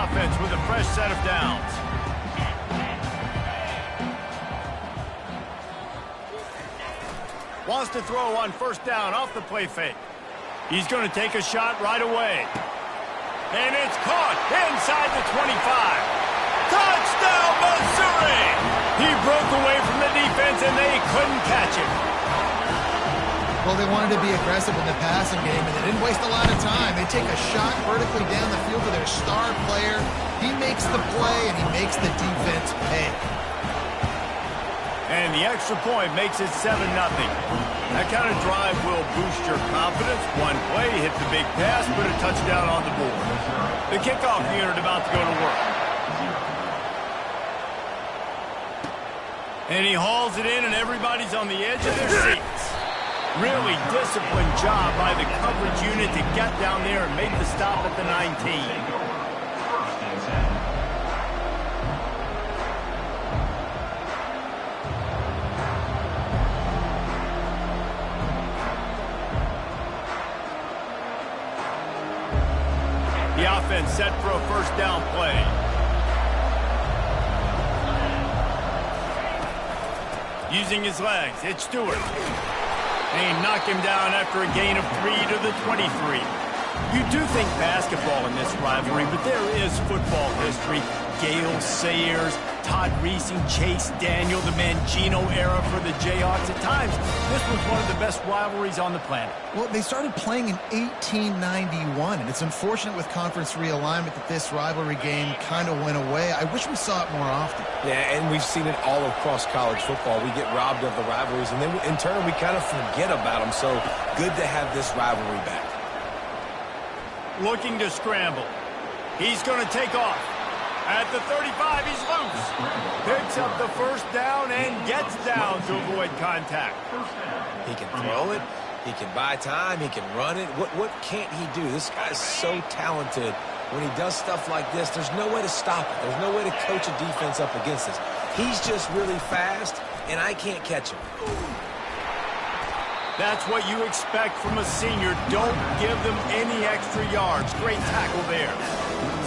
offense with a fresh set of downs. Wants to throw on first down off the play fake. He's going to take a shot right away. And it's caught inside the 25. Touchdown, Missouri! He broke away from the defense, and they couldn't catch him. Well, they wanted to be aggressive in the passing game, and they didn't waste a lot of time. They take a shot vertically down the field to their star player. He makes the play, and he makes the defense pay. And the extra point makes it 7-0. That kind of drive will boost your confidence. One play, hit the big pass, put a touchdown on the board. The kickoff unit about to go to work. And he hauls it in, and everybody's on the edge of their seats. Really disciplined job by the coverage unit to get down there and make the stop at the 19. The offense set for a first down play. Using his legs, it's Stewart. And he knocked him down after a gain of 3 to the 23. You do think basketball in this rivalry, but there is football history. Gale Sayers, Todd Reesing, Chase Daniel, the Mangino era for the Jayhawks. At times, this was one of the best rivalries on the planet. Well, they started playing in 1891, and it's unfortunate with conference realignment that this rivalry game kind of went away. I wish we saw it more often. Yeah, and we've seen it all across college football. We get robbed of the rivalries, and then in turn, we kind of forget about them. So good to have this rivalry back. Looking to scramble. He's going to take off. At the 35, he's loose. Picks up the first down and gets down to avoid contact. He can throw it. He can buy time. He can run it. What can't he do? This guy's so talented. When he does stuff like this, there's no way to stop it. There's no way to coach a defense up against this. He's just really fast, and I can't catch him. That's what you expect from a senior. Don't give them any extra yards. Great tackle there.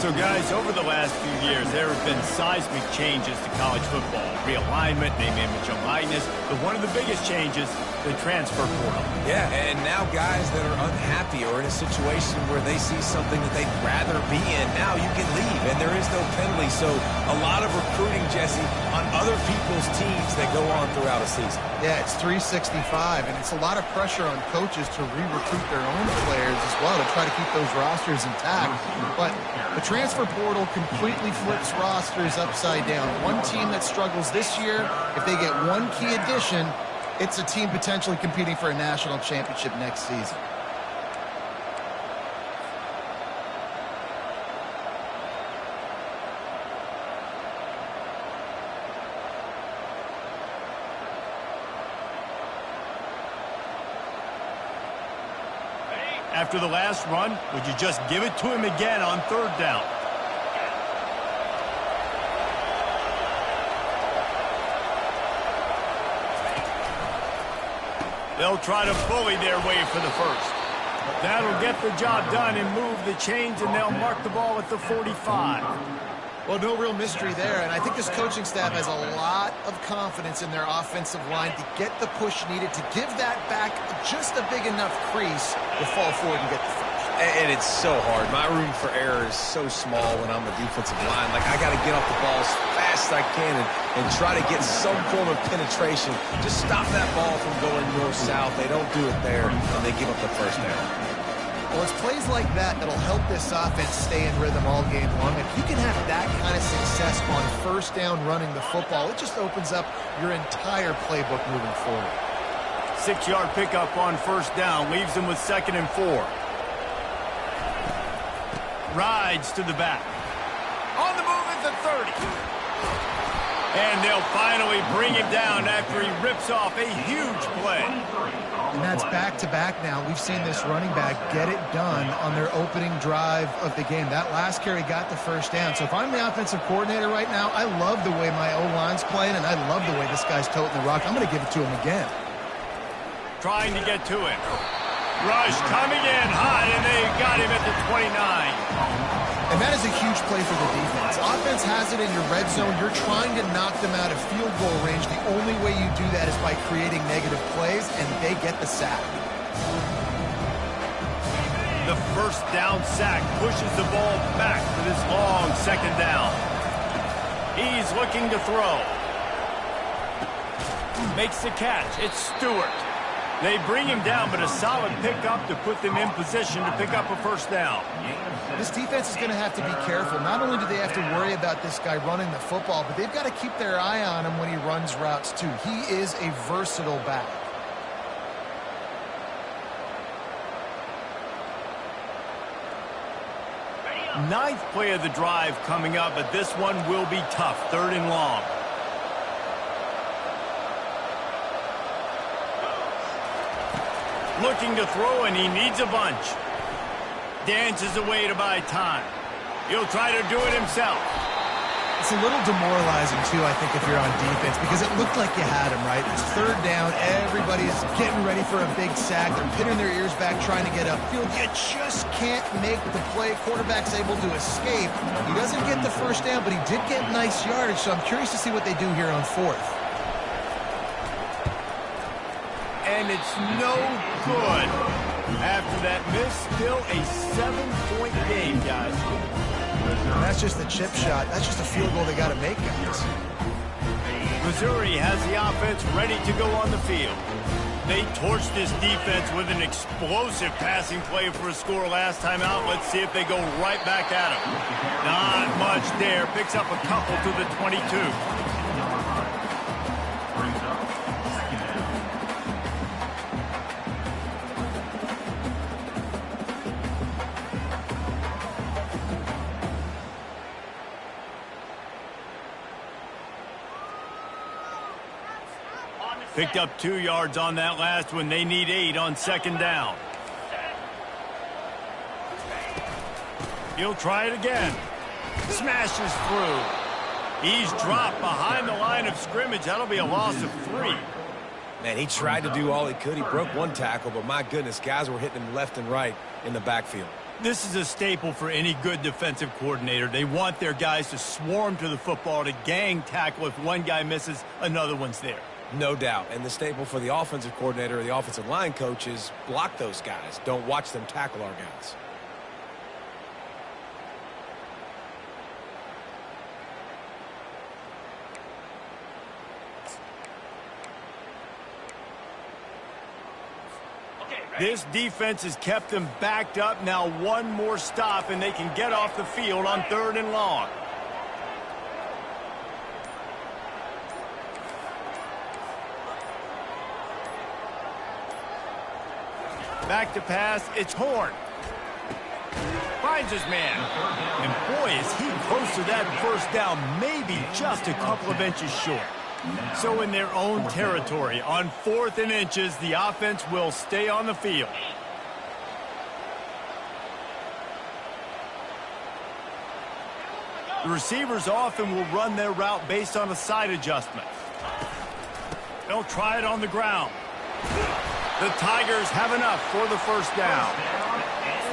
So, guys, over the last few years, there have been seismic changes to college football. Realignment, name, image, and likeness. But one of the biggest changes, the transfer portal. Yeah, and now guys that are unhappy or in a situation where they see something that they'd rather be in, now you can leave, and there is no penalty. So a lot of recruiting, Jesse, on other people's teams that go on throughout a season. Yeah, it's 365, and it's a lot of pressure on coaches to re-recruit their own players as well to try to keep those rosters intact. But the transfer portal completely flips rosters upside down. One team that struggles this year, if they get one key addition, it's a team potentially competing for a national championship next season. After the last run, would you just give it to him again on third down? They'll try to bully their way for the first. That'll get the job done and move the chains, and they'll mark the ball at the 45. Well, no real mystery there, and I think this coaching staff has a lot of confidence in their offensive line to get the push needed to give that back just a big enough crease to fall forward and get the first. And it's so hard. My room for error is so small when I'm a defensive line. Like, I got to get off the ball as fast as I can and try to get some form of penetration. Just stop that ball from going north-south. They don't do it there, and they give up the first down. Well, it's plays like that that'll help this offense stay in rhythm all game long. If you can have that kind of success on first down running the football, it just opens up your entire playbook moving forward. 6-yard pickup on first down leaves them with 2nd and 4. Rides to the back. On the move at the 30. And they'll finally bring him down after he rips off a huge play. And that's back-to-back now. We've seen this running back get it done on their opening drive of the game. That last carry got the first down. So if I'm the offensive coordinator right now, I love the way my O-line's playing, and I love the way this guy's toting the rock. I'm going to give it to him again. Trying to get to it. Rush coming in hot, and they got him at the 29. And that is a huge play for the defense. Offense has it in your red zone. You're trying to knock them out of field goal range. The only way you do that is by creating negative plays, and they get the sack. The first down sack pushes the ball back for this long second down. He's looking to throw. Makes the catch. It's Stewart. They bring him down, but a solid pickup to put them in position to pick up a first down. This defense is going to have to be careful. Not only do they have to worry about this guy running the football, but they've got to keep their eye on him when he runs routes too. He is a versatile back. Ninth play of the drive coming up, but this one will be tough. 3rd and long. Looking to throw, and he needs a bunch. Dances away to buy time. He'll try to do it himself. It's a little demoralizing, too, I think, if you're on defense, because it looked like you had him, right? It's 3rd down. Everybody is getting ready for a big sack. They're pinning their ears back, trying to get upfield. You just can't make the play. Quarterback's able to escape. He doesn't get the first down, but he did get nice yardage, so I'm curious to see what they do here on 4th. And it's no good. After that miss, still a 7-point game, guys. And that's just a chip shot. That's just a field goal they got to make, guys. Missouri has the offense ready to go on the field. They torched this defense with an explosive passing play for a score last time out. Let's see if they go right back at him. Not much there. Picks up a couple to the 22. Picked up 2 yards on that last one. They need 8 on 2nd down. He'll try it again. Smashes through. He's dropped behind the line of scrimmage. That'll be a loss of 3. Man, he tried to do all he could. He broke one tackle, but my goodness, guys were hitting him left and right in the backfield. This is a staple for any good defensive coordinator. They want their guys to swarm to the football, to gang tackle. If one guy misses, another one's there. No doubt. And the staple for the offensive coordinator or the offensive line coach is block those guys. Don't watch them tackle our guys. This defense has kept them backed up. Now one more stop, and they can get off the field on 3rd and long. Back to pass. It's Horn. Finds his man. And boy, is he close to that first down, maybe just a couple of inches short. So in their own territory, on 4th and inches, the offense will stay on the field. The receivers often will run their route based on a side adjustment. They'll try it on the ground. The Tigers have enough for the first down.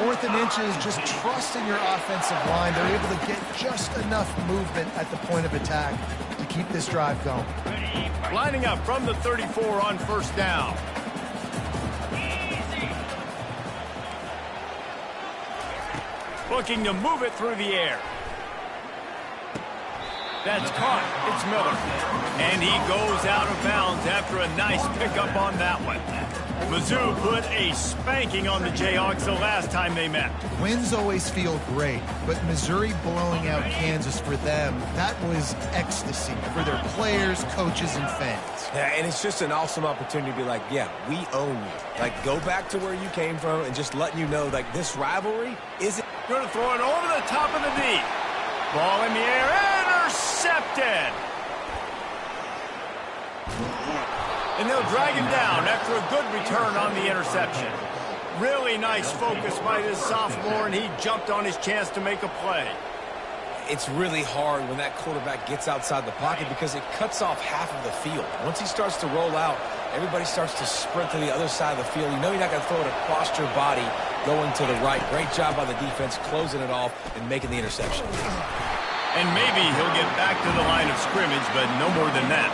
4th and inches, just trust in your offensive line. They're able to get just enough movement at the point of attack to keep this drive going. Lining up from the 34 on first down. Looking to move it through the air. That's caught. It's Miller. And he goes out of bounds after a nice pickup on that one. Mizzou put a spanking on the Jayhawks the last time they met. Wins always feel great, but Missouri blowing out Kansas for them, that was ecstasy for their players, coaches, and fans. Yeah, and it's just an awesome opportunity to be like, yeah, we own you. Like, go back to where you came from and just letting you know, like, this rivalry isn't... Going to throw it over the top of the D. Ball in the air, intercepted. And they'll drag him down after a good return on the interception. Really nice focus by this sophomore, and he jumped on his chance to make a play. It's really hard when that quarterback gets outside the pocket because it cuts off half of the field. Once he starts to roll out, everybody starts to sprint to the other side of the field. You know you're not going to throw it across your body going to the right. Great job by the defense closing it off and making the interception. And maybe he'll get back to the line of scrimmage, but no more than that.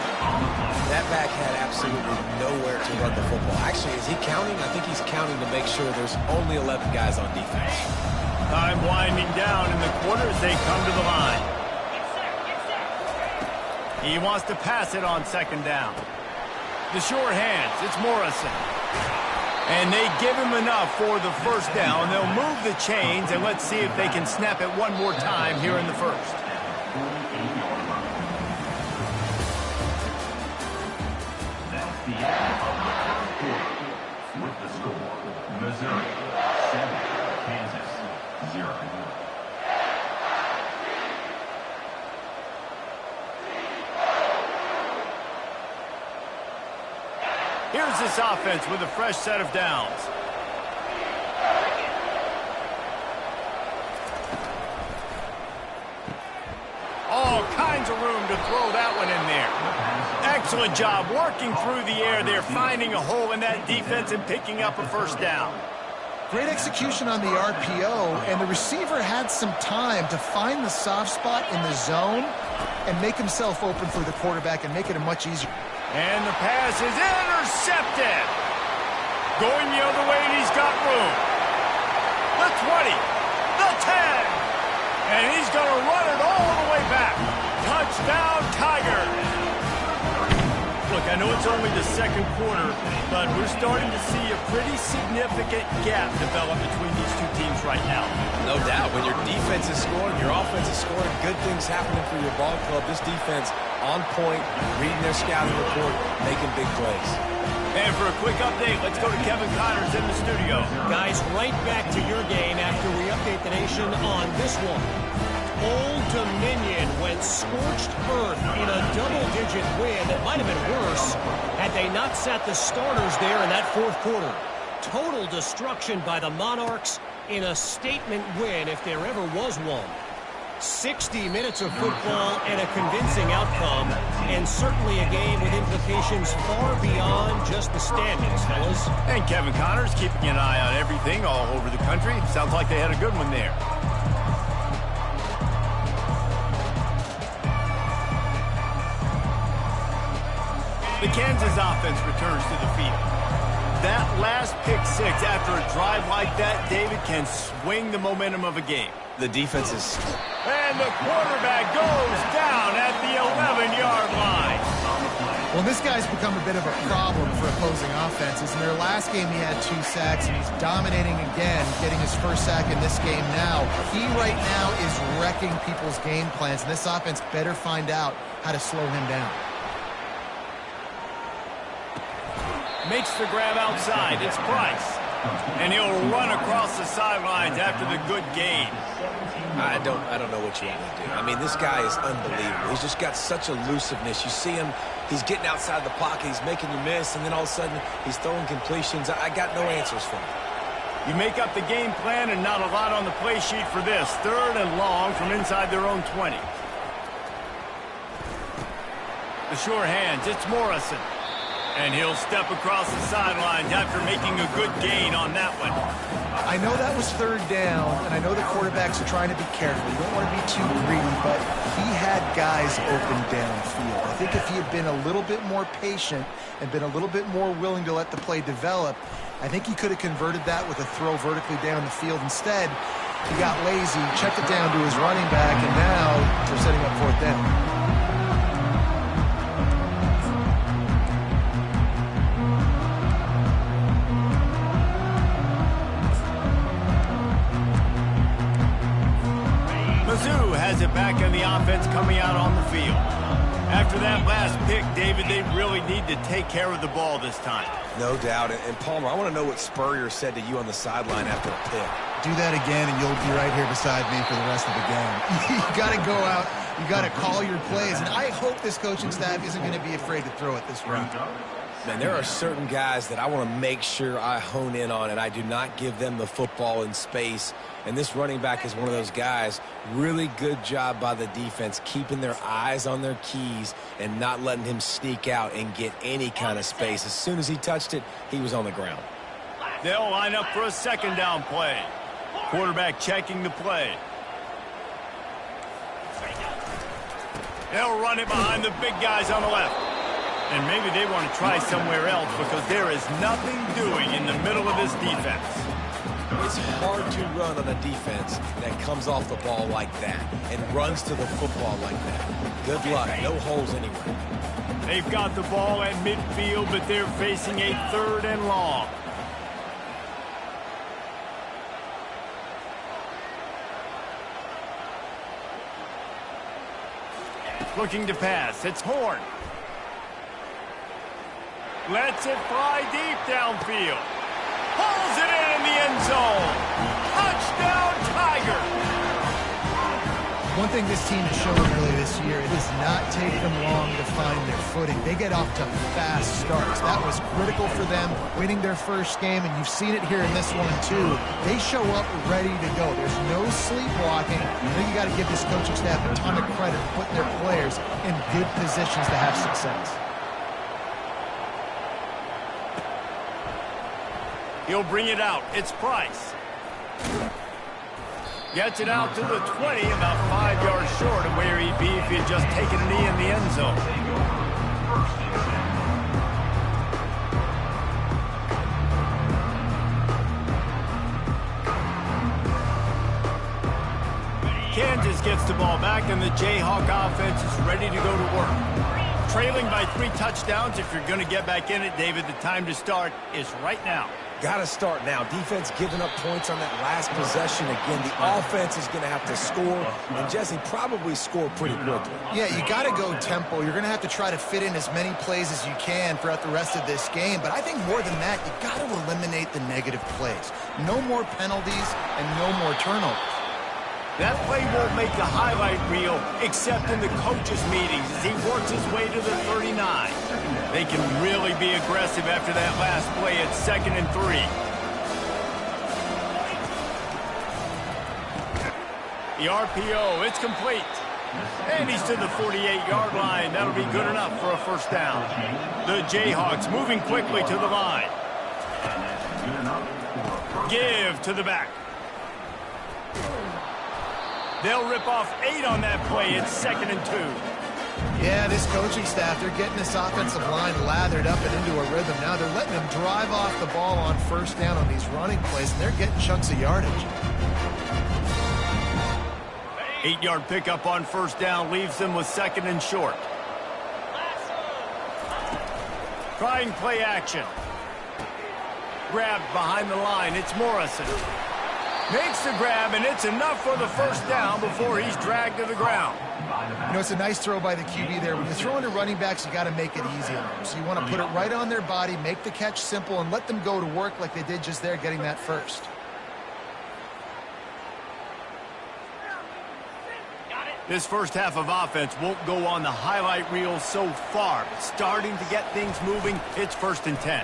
That back had absolutely nowhere to run the football. Actually, is he counting? I think he's counting to make sure there's only 11 guys on defense. Time winding down in the quarter as they come to the line. He wants to pass it on second down. The short hands, it's Morrison. And they give him enough for the first down. They'll move the chains, and let's see if they can snap it one more time here in the first. That's the end of the first quarter. With the score, Missouri 7, Kansas 0. Here's this offense with a fresh set of downs. All kinds of room to throw that one in there. Excellent job working through the air there, finding a hole in that defense and picking up a first down. Great execution on the RPO, and the receiver had some time to find the soft spot in the zone and make himself open for the quarterback and make it a much easier. And the pass is intercepted. Going the other way, and he's got room. The 20, the 10. And he's going to run it all the way back. Touchdown, Tigers. Look, I know it's only the second quarter, but we're starting to see a pretty significant gap develop between these two teams right now. No doubt. When your defense is scoring, your offense is scoring, good things happening for your ball club. This defense on point, reading their scouting report, making big plays. And for a quick update, let's go to Kevin Connors in the studio. Guys, right back to your game after we update the nation on this one. Old Dominion went scorched earth in a double-digit win that might have been worse had they not sat the starters there in that fourth quarter. Total destruction by the Monarchs in a statement win if there ever was one. 60 minutes of football and a convincing outcome, and certainly a game with implications far beyond just the standings, fellas. And Kevin Connors keeping an eye on everything all over the country. Sounds like they had a good one there. The Kansas offense returns to the field. That last pick six after a drive like that, David, can swing the momentum of a game. The defense is... And the quarterback goes down at the 11-yard line. Well, this guy's become a bit of a problem for opposing offenses. In their last game, he had 2 sacks, and he's dominating again, getting his first sack in this game now. He right now is wrecking people's game plans, and this offense better find out how to slow him down. Makes the grab outside. It's Price. And he'll run across the sidelines after the good gain. I don't know what you want to do. I mean, this guy is unbelievable. He's just got such elusiveness. You see him, he's getting outside the pocket, he's making you miss, and then all of a sudden he's throwing completions. I got no answers for him. You make up the game plan and not a lot on the play sheet for this. 3rd and long from inside their own 20. The sure hands, it's Morrison. And he'll step across the sidelines after making a good gain on that one. I know that was 3rd down, and I know the quarterbacks are trying to be careful. You don't want to be too greedy, but he had guys open downfield. I think if he had been a little bit more patient and been a little bit more willing to let the play develop, I think he could have converted that with a throw vertically down the field. Instead, he got lazy, checked it down to his running back, and now they're setting up 4th down. Has it back in the offense coming out on the field. After that last pick, David, they really need to take care of the ball this time. No doubt. And Palmer, I want to know what Spurrier said to you on the sideline after the pick. Do that again, and you'll be right here beside me for the rest of the game. You got to go out. You got to call your plays. And I hope this coaching staff isn't going to be afraid to throw it this round. Man, there are certain guys that I want to make sure I hone in on, and I do not give them the football in space. And this running back is one of those guys. Really good job by the defense, keeping their eyes on their keys and not letting him sneak out and get any kind of space. As soon as he touched it, he was on the ground. They'll line up for a second down play. Quarterback checking the play. They'll run it behind the big guys on the left. And maybe they want to try somewhere else because there is nothing doing in the middle of this defense. It's hard to run on a defense that comes off the ball like that and runs to the football like that. Good luck. No holes anywhere. They've got the ball at midfield, but they're facing a 3rd and long. Looking to pass. It's Horn. Lets it fly deep downfield. Pulls it in the end zone. Touchdown, Tiger. One thing this team has shown early this year, it does not take them long to find their footing. They get off to fast starts. That was critical for them, winning their first game, and you've seen it here in this one too. They show up ready to go. There's no sleepwalking. I think you got to give this coaching staff a ton of credit for putting their players in good positions to have success. He'll bring it out. It's Price. Gets it out to the 20, about 5 yards short of where he'd be if he had just taken a knee in the end zone. Kansas gets the ball back, and the Jayhawk offense is ready to go to work. Trailing by 3 touchdowns, if you're going to get back in it, David, the time to start is right now. Got to start now. Defense giving up points on that last possession. Again, the offense is going to have to score, and Jesse probably score pretty quickly. Yeah, you got to go tempo. You're going to have to try to fit in as many plays as you can throughout the rest of this game. But I think more than that, you got to eliminate the negative plays. No more penalties and no more turnovers. That play won't make the highlight reel except in the coaches' meetings as he works his way to the 39. They can really be aggressive after that last play at 2nd and 3. The RPO, it's complete. And he's to the 48-yard line. That'll be good enough for a first down. The Jayhawks moving quickly to the line. Give to the back. They'll rip off 8 on that play. It's 2nd and 2. Yeah, this coaching staff, they're getting this offensive line lathered up and into a rhythm. Now they're letting them drive off the ball on first down on these running plays, and they're getting chunks of yardage. 8-yard pickup on first down leaves them with 2nd and short. Trying play action. Grabbed behind the line. It's Morrison. Makes the grab, and it's enough for the first down before he's dragged to the ground. You know, it's a nice throw by the QB there. When you're throwing to running backs, you got to make it easy on them. So you want to put it right on their body, make the catch simple, and let them go to work like they did just there, getting that first. This first half of offense won't go on the highlight reel so far, but starting to get things moving, it's 1st and 10.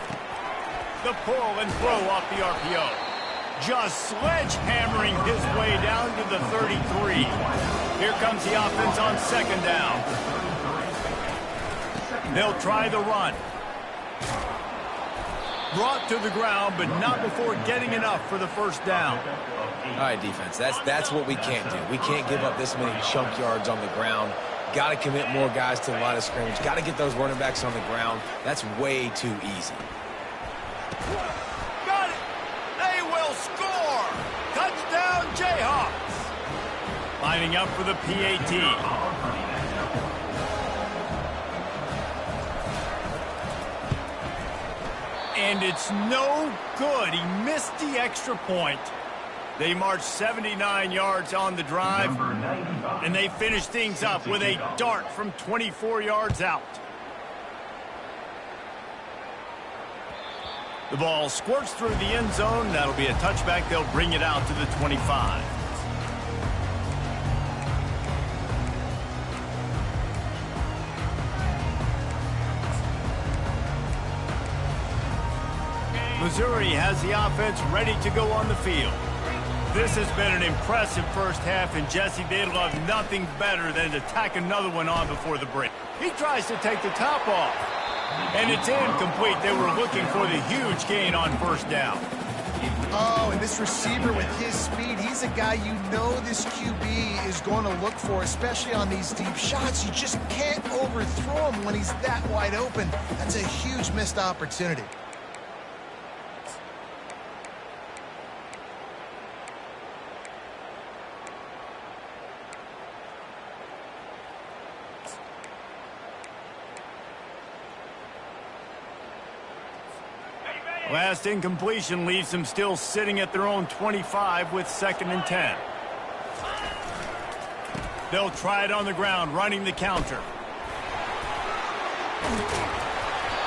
The pull and throw off the RPO. Just sledgehammering his way down to the 33. Here comes the offense on 2nd down. They'll try the run. Brought to the ground, but not before getting enough for the first down. All right, defense, that's what we can't do. We can't give up this many chunk yards on the ground. Got to commit more guys to the line of scrimmage. Got to get those running backs on the ground. That's way too easy. Got it! They will score! Touchdown, Jayhawks! Lining up for the PAT. And it's no good. He missed the extra point. They marched 79 yards on the drive, and they finished things up with a dart from 24 yards out. The ball squirts through the end zone. That'll be a touchback. They'll bring it out to the 25. Missouri has the offense ready to go on the field. This has been an impressive first half, and Jesse, they'd love nothing better than to tack another one on before the break. He tries to take the top off, and it's incomplete. They were looking for the huge gain on first down. Oh, and this receiver with his speed, he's a guy you know this QB is going to look for, especially on these deep shots. You just can't overthrow him when he's that wide open. That's a huge missed opportunity. Last incompletion leaves them still sitting at their own 25 with 2nd and 10. They'll try it on the ground, running the counter.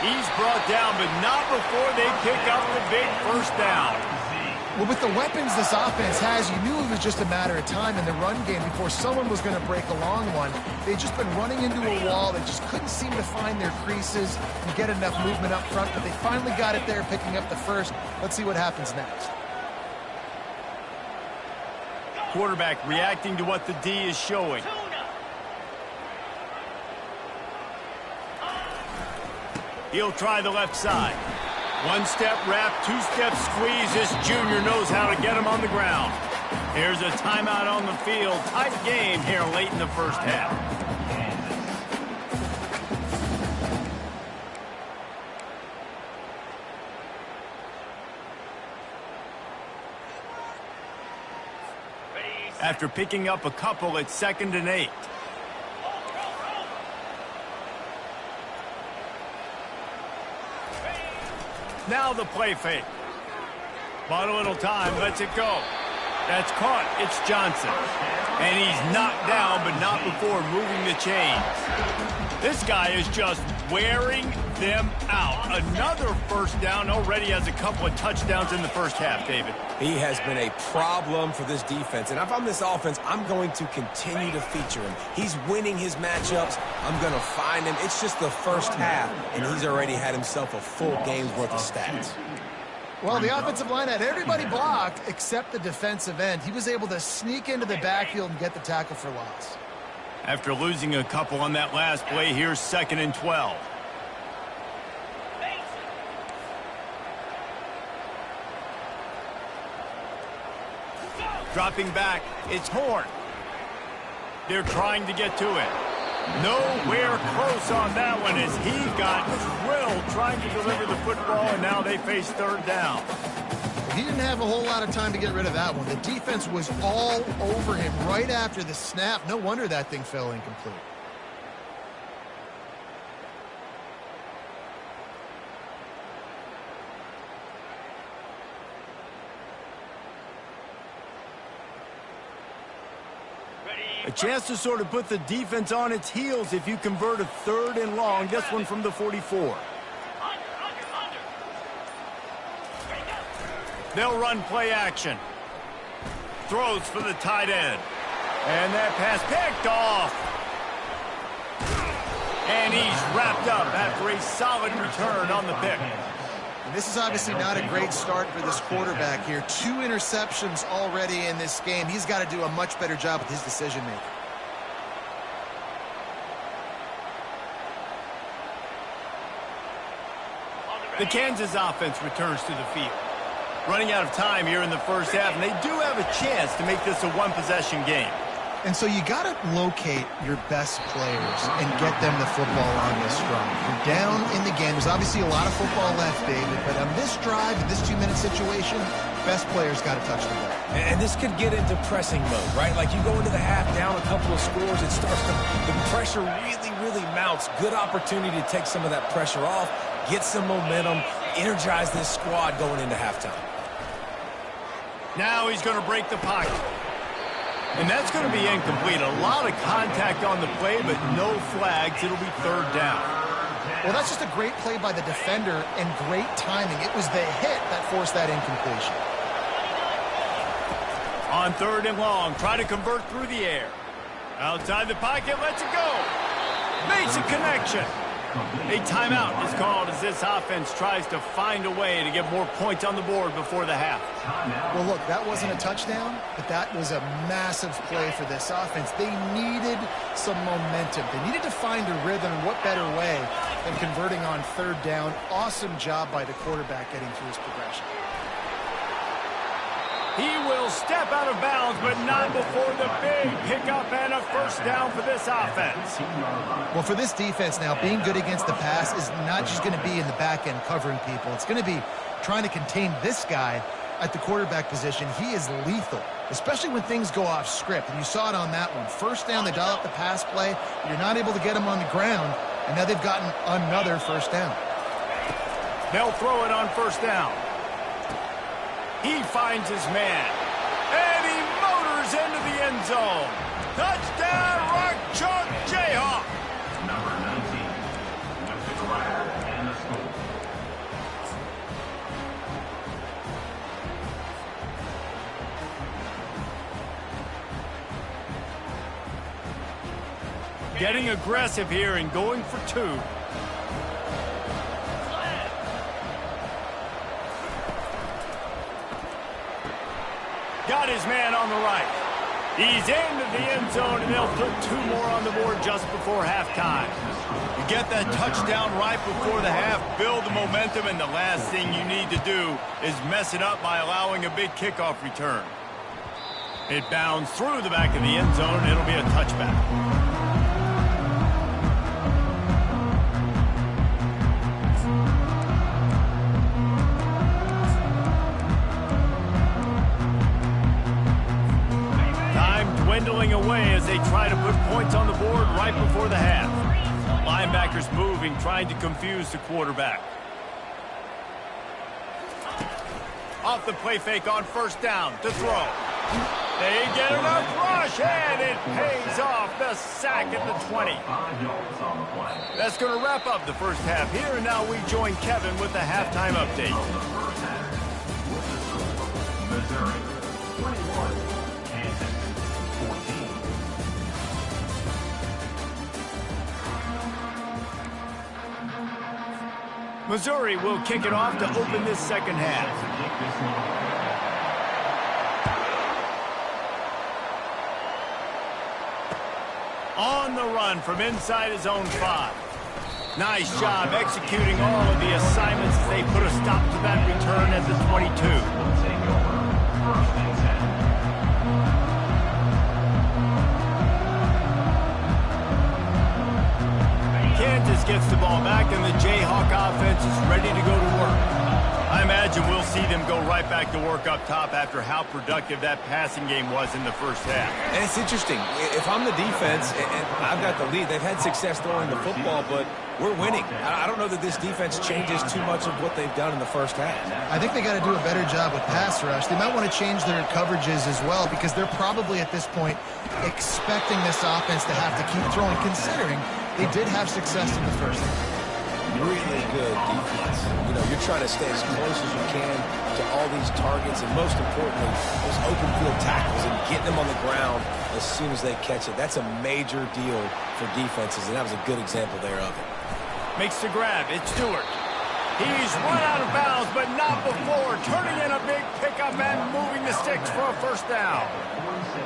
He's brought down, but not before they pick up the big first down. Well, with the weapons this offense has, you knew it was just a matter of time in the run game before someone was going to break a long one. They'd just been running into a wall. They just couldn't seem to find their creases and get enough movement up front, but they finally got it there, picking up the first. Let's see what happens next. Quarterback reacting to what the D is showing. He'll try the left side. One-step wrap, two-step squeeze. This junior knows how to get him on the ground. Here's a timeout on the field. Tight game here late in the first half. After picking up a couple, it's 2nd and 8. Now the play fake. Bought a little time, lets it go. That's caught. It's Johnson. And he's knocked down, but not before moving the chains. This guy is just wearing them out. Another first down. Already has a couple of touchdowns in the first half, David. He has been a problem for this defense. And if I'm this offense, I'm going to continue to feature him. He's winning his matchups. I'm going to find him. It's just the first half, and he's already had himself a full game's worth of stats. Well, the offensive line had everybody blocked except the defensive end. He was able to sneak into the backfield and get the tackle for loss. After losing a couple on that last play, here's 2nd and 12. Dropping back, it's Horn. They're trying to get to it. Nowhere close on that one as he got drilled trying to deliver the football, and now they face 3rd down. He didn't have a whole lot of time to get rid of that one. The defense was all over him right after the snap. No wonder that thing fell incomplete. A chance to sort of put the defense on its heels if you convert a 3rd and long. This one from the 44. They'll run play action. Throws for the tight end. And that pass picked off. And he's wrapped up after a solid return on the pick. And this is obviously not a great start for this quarterback here. 2 interceptions already in this game. He's got to do a much better job with his decision-making. The Kansas offense returns to the field. Running out of time here in the first half, and they do have a chance to make this a one-possession game. And so you got to locate your best players and get them the football on this drive. You're down in the game. There's obviously a lot of football left, David, but on this drive, this 2-minute situation, best players got to touch the ball. And this could get into pressing mode, right? Like you go into the half down a couple of scores, it starts to, the pressure really mounts. Good opportunity to take some of that pressure off, get some momentum, energize this squad going into halftime. Now he's going to break the pocket. And that's going to be incomplete. A lot of contact on the play, but no flags. It'll be 3rd down. Well, that's just a great play by the defender and great timing. It was the hit that forced that incompletion. On 3rd and long, try to convert through the air. Outside the pocket, lets it go. Makes a connection. A timeout is called as this offense tries to find a way to get more points on the board before the half. Well, look, that wasn't a touchdown, but that was a massive play for this offense. They needed some momentum. They needed to find a rhythm, and what better way than converting on 3rd down. Awesome job by the quarterback getting through his progression. He will step out of bounds, but not before the big pickup and a first down for this offense. Well, for this defense now, being good against the pass is not just going to be in the back end covering people. It's going to be trying to contain this guy at the quarterback position. He is lethal, especially when things go off script. And you saw it on that one. First down, they dial up the pass play. You're not able to get him on the ground, and now they've gotten another first down. They'll throw it on first down. He finds his man, and he motors into the end zone. Touchdown, Rock Chalk Jayhawk. Number 19 with the grab and the score. Getting aggressive here and going for two. Got his man on the right. He's into the end zone, and they'll put two more on the board just before halftime. You get that touchdown right before the half, build the momentum, and the last thing you need to do is mess it up by allowing a big kickoff return. It bounds through the back of the end zone, and it'll be a touchback. Dwindling away as they try to put points on the board right before the half. Linebackers moving, trying to confuse the quarterback. Off the play fake on first down to throw. They get enough rush, and it pays off. The sack at the 20. That's going to wrap up the first half here, and now we join Kevin with the halftime update. Missouri 21, Kansas 14. Missouri will kick it off to open this second half. On the run from inside his own 5. Nice job executing all of the assignments as they put a stop to that return at the 22. Kansas gets the ball back, and the Jayhawk offense is ready to go to work. I imagine we'll see them go right back to work up top after how productive that passing game was in the first half. And it's interesting. If I'm the defense and I've got the lead, they've had success throwing the football, but we're winning. I don't know that this defense changes too much of what they've done in the first half. I think they got to do a better job with pass rush. They might want to change their coverages as well, because they're probably at this point expecting this offense to have to keep throwing, considering they did have success in the first half. Really good defense. You know, you're trying to stay as close as you can to all these targets, and most importantly, those open field tackles and getting them on the ground as soon as they catch it. That's a major deal for defenses, and that was a good example there of it. Makes the grab. It's Stewart. He's run out of bounds, but not before turning in a big pickup and moving the sticks for a first down.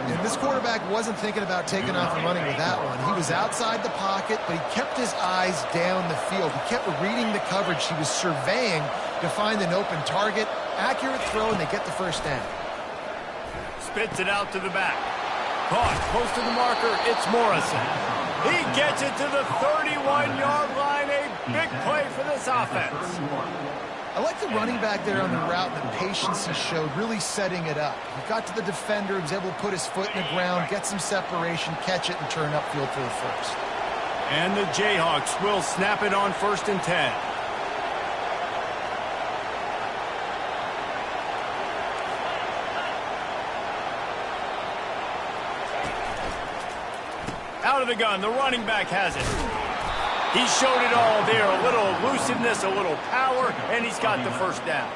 And this quarterback wasn't thinking about taking off and running with that one. He was outside the pocket, but he kept his eyes down the field. He kept reading the coverage. He was surveying to find an open target. Accurate throw, and they get the first down. Spits it out to the back. Caught close to the marker. It's Morrison. He gets it to the 31-yard line. A big play for this offense. I like the running back there on the route, and the patience he showed, really setting it up. He got to the defender, he was able to put his foot in the ground, get some separation, catch it, and turn upfield for the first. And the Jayhawks will snap it on 1st and 10. Out of the gun, the running back has it. He showed it all there, a little elusiveness, a little power, and he's got the first down.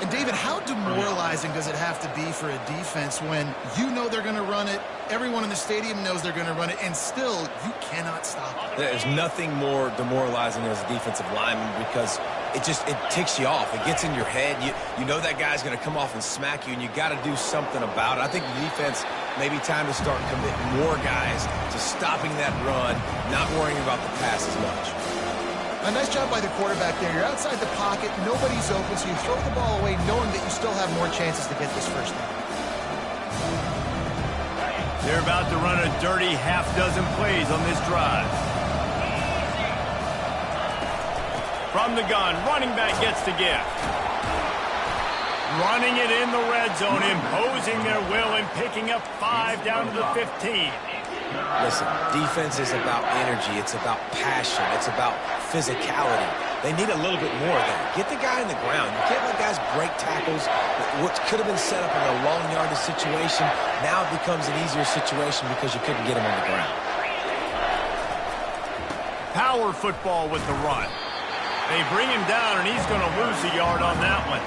And David, how demoralizing does it have to be for a defense when you know they're going to run it, everyone in the stadium knows they're going to run it, and still you cannot stop it? There's nothing more demoralizing as a defensive lineman, because it ticks you off. It gets in your head. You know that guy's going to come off and smack you, and you got to do something about it. I think the defense, maybe time to start committing more guys to stopping that run, not worrying about the pass as much. A nice job by the quarterback there. You're outside the pocket, nobody's open, so you throw the ball away knowing that you still have more chances to get this first down. They're about to run a dirty half-dozen plays on this drive. From the gun, running back gets the gift. Running it in the red zone, imposing their will and picking up 5 down to the 15. Listen, defense is about energy. It's about passion. It's about physicality. They need a little bit more of that. Get the guy in the ground. You can't let guys break tackles. What could have been set up in a long yardage situation, now it becomes an easier situation because you couldn't get him on the ground. Power football with the run. They bring him down, and he's going to lose a yard on that one.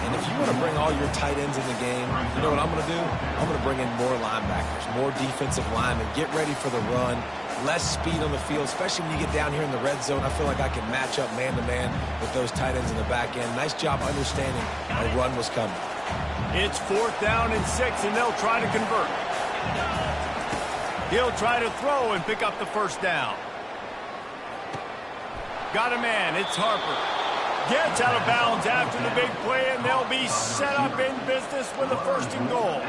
And if you want to bring all your tight ends in the game, you know what I'm going to do? I'm going to bring in more linebackers, more defensive linemen, get ready for the run, less speed on the field, especially when you get down here in the red zone. I feel like I can match up man-to-man with those tight ends in the back end. Nice job understanding a run was coming. It's 4th down and 6, and they'll try to convert. He'll try to throw and pick up the first down. Got a man. It's Harper. Gets out of bounds after the big play, and they'll be set up in business with a 1st and goal.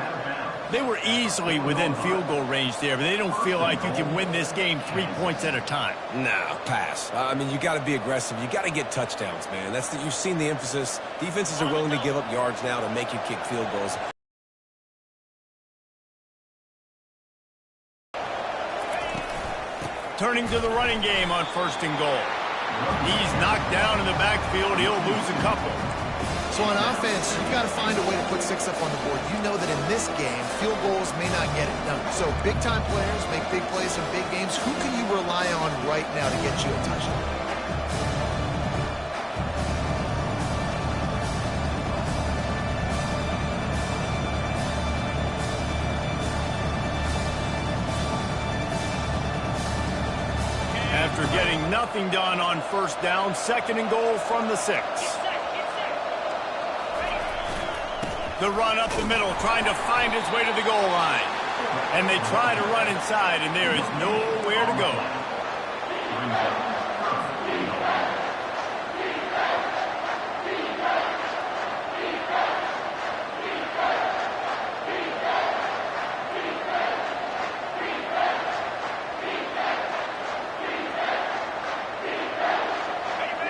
They were easily within field goal range there, but they don't feel like you can win this game 3 points at a time. Nah, pass. I mean, you got to be aggressive. You got to get touchdowns, man. You've seen the emphasis. Defenses are willing to give up yards now to make you kick field goals. Turning to the running game on 1st and goal. He's knocked down in the backfield. He'll lose a couple. So on offense, you've got to find a way to put 6 up on the board. You know that in this game, field goals may not get it done. So big-time players make big plays in big games. Who can you rely on right now to get you a touchdown? After getting nothing done on 1st down, 2nd and goal from the 6. The run up the middle, trying to find his way to the goal line. And they try to run inside, and there is nowhere to go.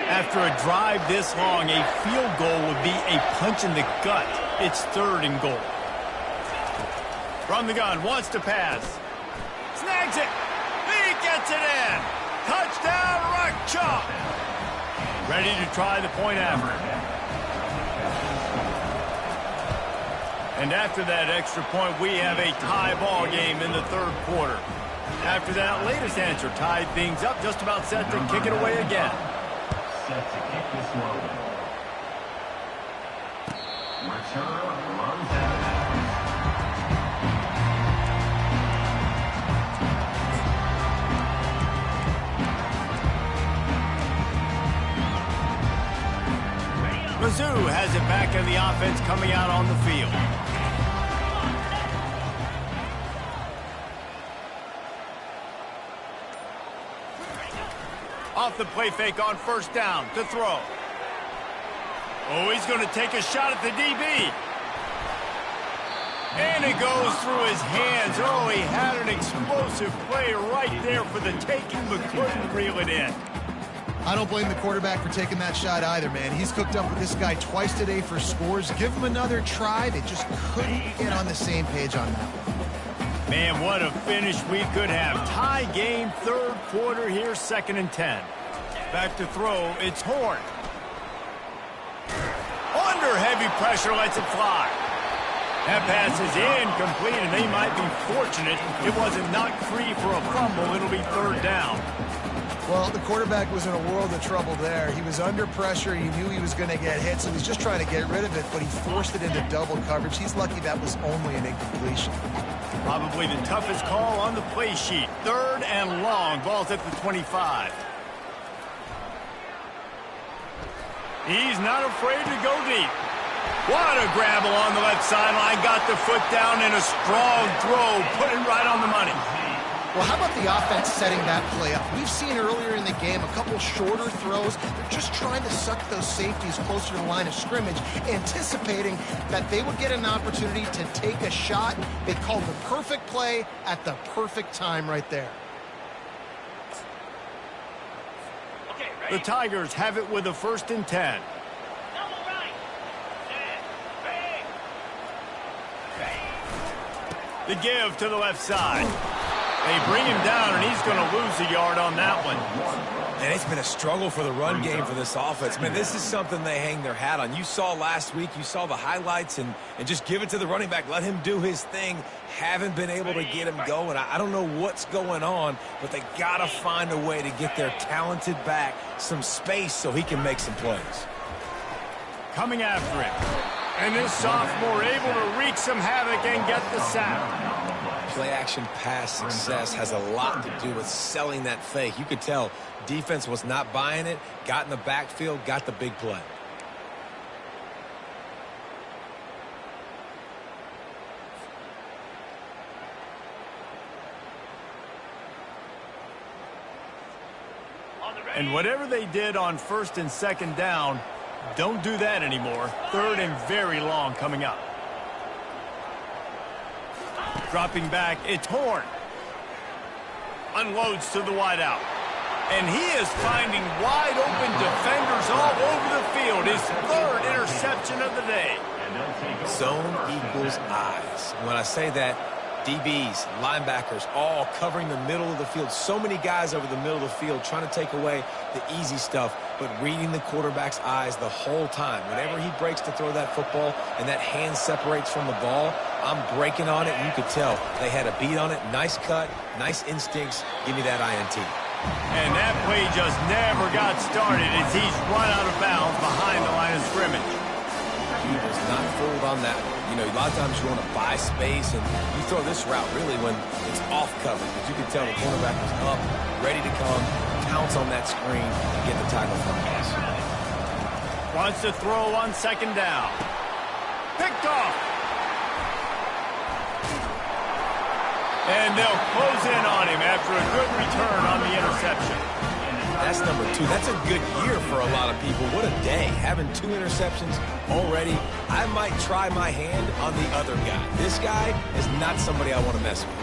After a drive this long, a field goal would be a punch in the gut. It's 3rd and goal. From the gun, wants to pass. Snags it. He gets it in. Touchdown, Rock Chalk. Ready to try the point after. And after that extra point, we have a tie ball game in the 3rd quarter. After that latest answer tied things up, just about set to kick it away again. Set to kick this one. Return runs out of bounds. Mizzou has it back in the offense coming out on the field. Off the play fake on 1st down to throw. Oh, he's going to take a shot at the DB. And it goes through his hands. Oh, he had an explosive play right there for the taking, but couldn't reel it in. I don't blame the quarterback for taking that shot either, man. He's cooked up with this guy twice today for scores. Give him another try. They just couldn't get on the same page on that one. Man, what a finish we could have. Tie game, 3rd quarter here, 2nd and 10. Back to throw, it's Horn. Under heavy pressure, lets it fly. That pass is incomplete, and they might be fortunate it wasn't knocked free for a fumble. It'll be 3rd down. Well, the quarterback was in a world of trouble there. He was under pressure. He knew he was going to get hit, so he's just trying to get rid of it, but he forced it into double coverage. He's lucky that was only an incompletion. Probably the toughest call on the play sheet. 3rd and long. Ball's at the 25. He's not afraid to go deep. What a grab along the left sideline. Got the foot down in a strong throw. Put it right on the money. Well, how about the offense setting that play up? We've seen earlier in the game a couple shorter throws. They're just trying to suck those safeties closer to the line of scrimmage, anticipating that they would get an opportunity to take a shot. They called the perfect play at the perfect time right there. The Tigers have it with a 1st and 10. The give to the left side. They bring him down, and he's going to lose a yard on that one. And it's been a struggle for the run game for this offense. Man, this is something they hang their hat on. You saw last week, you saw the highlights, and just give it to the running back. Let him do his thing. Haven't been able to get him going. I don't know what's going on, but they got to find a way to get their talented back some space so he can make some plays. Coming after him. And this sophomore able to wreak some havoc and get the sack. Play-action pass success has a lot to do with selling that fake. You could tell defense was not buying it, got in the backfield, got the big play. And whatever they did on 1st and 2nd down, don't do that anymore. 3rd and very long coming up. Dropping back, it's Horn. Unloads to the wideout. And he is finding wide open defenders all over the field. His 3rd interception of the day. Zone equals eyes. When I say that, DBs, linebackers, all covering the middle of the field. So many guys over the middle of the field trying to take away the easy stuff, but reading the quarterback's eyes the whole time. Whenever he breaks to throw that football and that hand separates from the ball, I'm breaking on it, and you could tell they had a beat on it. Nice cut, nice instincts. Give me that INT. And that play just never got started as he's run out of bounds behind the line of scrimmage. He was not fooled on that one. You know, a lot of times you want to buy space, and you throw this route really when it's off cover, because you can tell the cornerback was up, ready to come, pounce on that screen, and get the tackle for a loss. Wants to throw on 2nd down. Picked off. And they'll close in on him after a good return on the interception. That's number 2. That's a good year for a lot of people. What a day. Having 2 interceptions already. I might try my hand on the other guy. This guy is not somebody I want to mess with.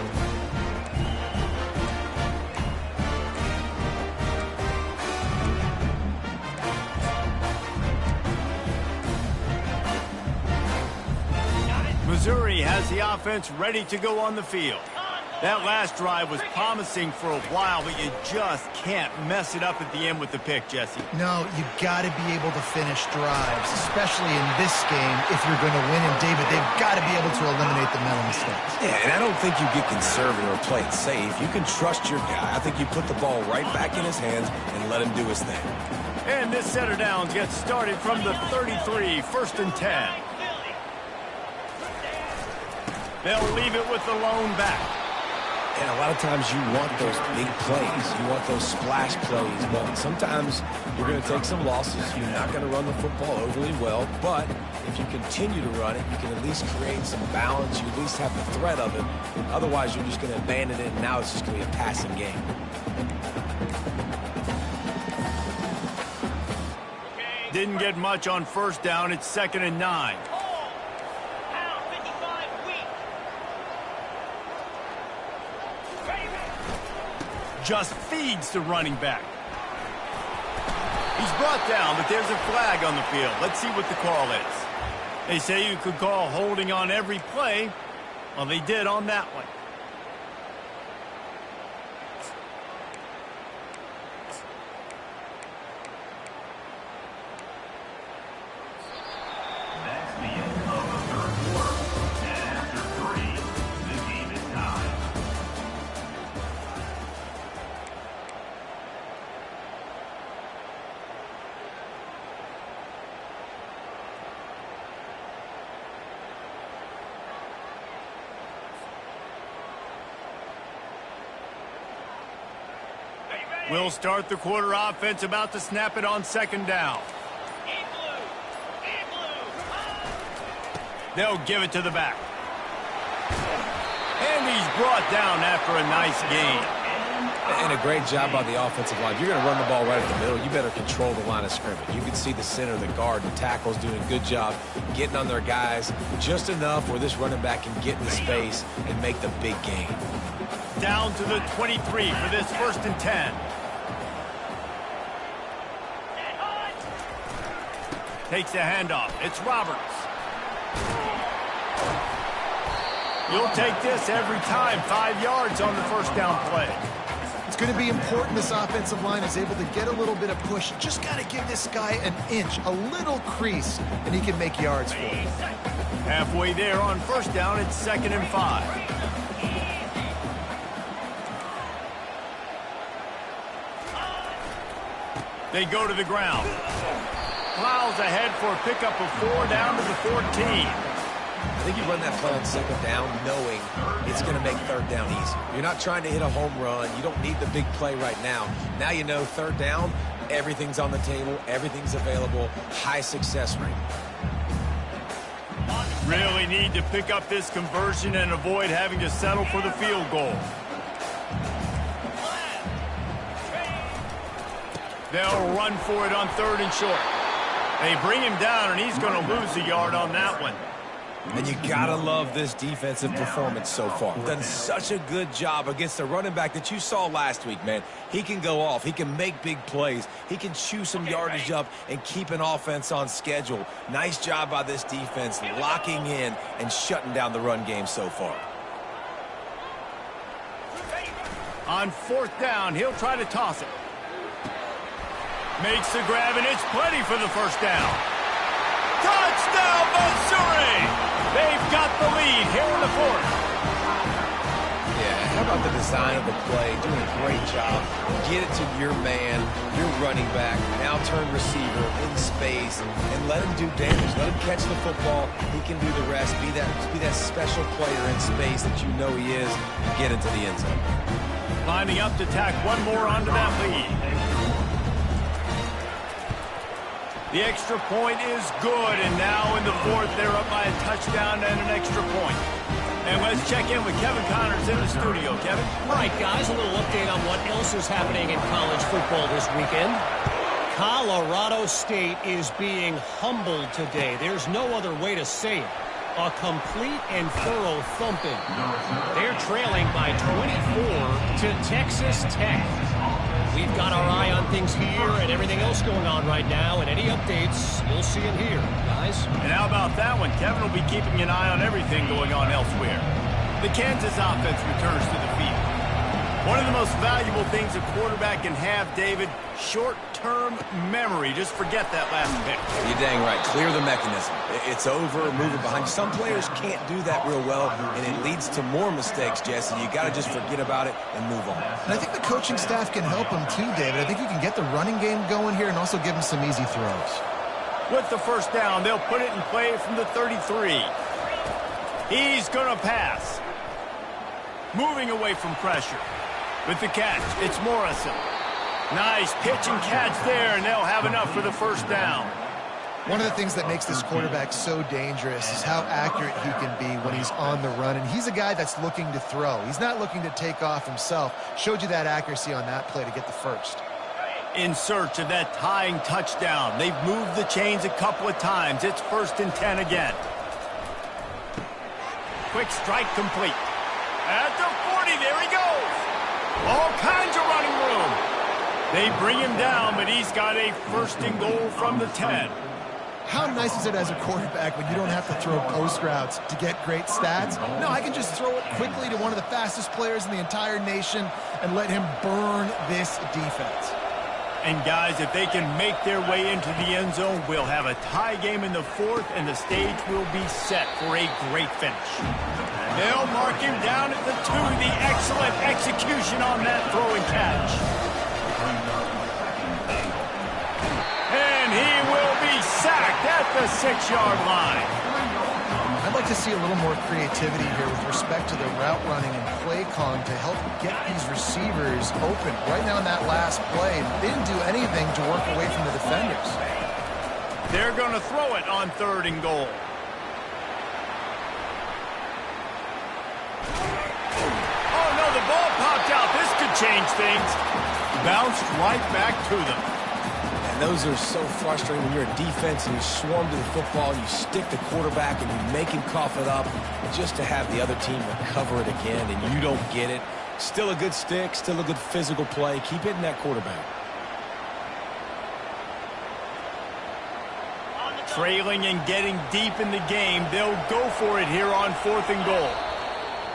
Missouri has the offense ready to go on the field. That last drive was promising for a while, but you just can't mess it up at the end with the pick, Jesse. No, you got to be able to finish drives, especially in this game if you're going to win. And, David, they've got to be able to eliminate the mental mistakes. Yeah, and I don't think you get conservative or play it safe. You can trust your guy. I think you put the ball right back in his hands and let him do his thing. And this set of downs gets started from the 33, 1st and 10. They'll leave it with the lone back. And a lot of times you want those big plays. You want those splash plays. But sometimes you're going to take some losses. You're not going to run the football overly well. But if you continue to run it, you can at least create some balance. You at least have the threat of it. Otherwise, you're just going to abandon it, and now it's just going to be a passing game. Didn't get much on 1st down. It's 2nd and 9. Just feeds the running back. He's brought down, but there's a flag on the field. Let's see what the call is. They say you could call holding on every play. Well, they did on that one. That's the end of the 3rd quarter. And after 3, the game is tied. We'll start the quarter offense, about to snap it on 2nd down. They'll give it to the back. And he's brought down after a nice gain. And a great job by the offensive line. If you're going to run the ball right at the middle, you better control the line of scrimmage. You can see the center, the guard, the tackles doing a good job getting on their guys just enough where this running back can get in the space and make the big gain. Down to the 23 for this 1st and 10. Takes a handoff. It's Roberts. You'll take this every time. 5 yards on the 1st down play. It's going to be important this offensive line is able to get a little bit of push. Just got to give this guy an inch, a little crease, and he can make yards for it. Halfway there on 1st down, it's 2nd and 5. They go to the ground. Plows ahead for a pickup of 4 down to the 14. I think you run that play on 2nd down knowing it's going to make 3rd down easy. You're not trying to hit a home run. You don't need the big play right now. Now you know 3rd down, everything's on the table, everything's available, high success rate. Really need to pick up this conversion and avoid having to settle for the field goal. They'll run for it on 3rd and short. They bring him down, and he's going to lose a yard on that one. And you gotta love this defensive performance so far. Done such a good job against the running back that you saw last week, man. He can go off. He can make big plays. He can chew some yardage up and keep an offense on schedule. Nice job by this defense locking in and shutting down the run game so far. On 4th down, he'll try to toss it. Makes the grab, and it's plenty for the 1st down. Touchdown, Missouri! They've got the lead here in the 4th. Yeah, how about the design of the play? Doing a great job. Get it to your man, your running back, now turn receiver in space, and let him do damage. Let him catch the football. He can do the rest. Be that special player in space that you know he is, and get into the end zone. Lining up to tack one more onto that lead. The extra point is good, and now in the 4th, they're up by a touchdown and an extra point. And let's check in with Kevin Connors in the studio. Kevin? All right, guys, a little update on what else is happening in college football this weekend. Colorado State is being humbled today. There's no other way to say it. A complete and thorough thumping. They're trailing by 24 to Texas Tech. We've got our eye on things here and everything else going on right now, and any updates, you'll see it here, guys. And how about that one? Kevin will be keeping an eye on everything going on elsewhere. The Kansas offense returns to the field. One of the most valuable things a quarterback can have, David, short-term memory. Just forget that last pick. You're dang right. Clear the mechanism. It's over, move it behind you. Some players can't do that real well, and it leads to more mistakes, Jesse. You got to just forget about it and move on. And I think the coaching staff can help him too, David. I think you can get the running game going here and also give him some easy throws. With the 1st down, they'll put it in play from the 33. He's going to pass. Moving away from pressure. With the catch, it's Morrison. Nice pitch and catch there, and they'll have enough for the 1st down. One of the things that makes this quarterback so dangerous is how accurate he can be when he's on the run. And he's a guy that's looking to throw. He's not looking to take off himself. Showed you that accuracy on that play to get the 1st. In search of that tying touchdown. They've moved the chains a couple of times. It's 1st and 10 again. Quick strike complete. At the 40, there he goes. All kinds of running room. They bring him down, but he's got a 1st and goal from the 10. How nice is it as a quarterback when you don't have to throw post routes to get great stats? No, I can just throw it quickly to one of the fastest players in the entire nation and let him burn this defense. And guys, if they can make their way into the end zone, we'll have a tie game in the 4th, and the stage will be set for a great finish. They'll mark him down at the 2. The excellent execution on that throw and catch. And he will be sacked at the 6-yard line. I'd like to see a little more creativity here with respect to the route running and play calling to help get these receivers open. Right now in that last play, they didn't do anything to work away from the defenders. They're going to throw it on 3rd and goal. change things. Bounced right back to them. And those are so frustrating when you're a defense and you swarm to the football, you stick the quarterback and you make him cough it up just to have the other team recover it again and you don't get it. Still a good stick, still a good physical play. Keep hitting that quarterback. Trailing and getting deep in the game, they'll go for it here on 4th and goal.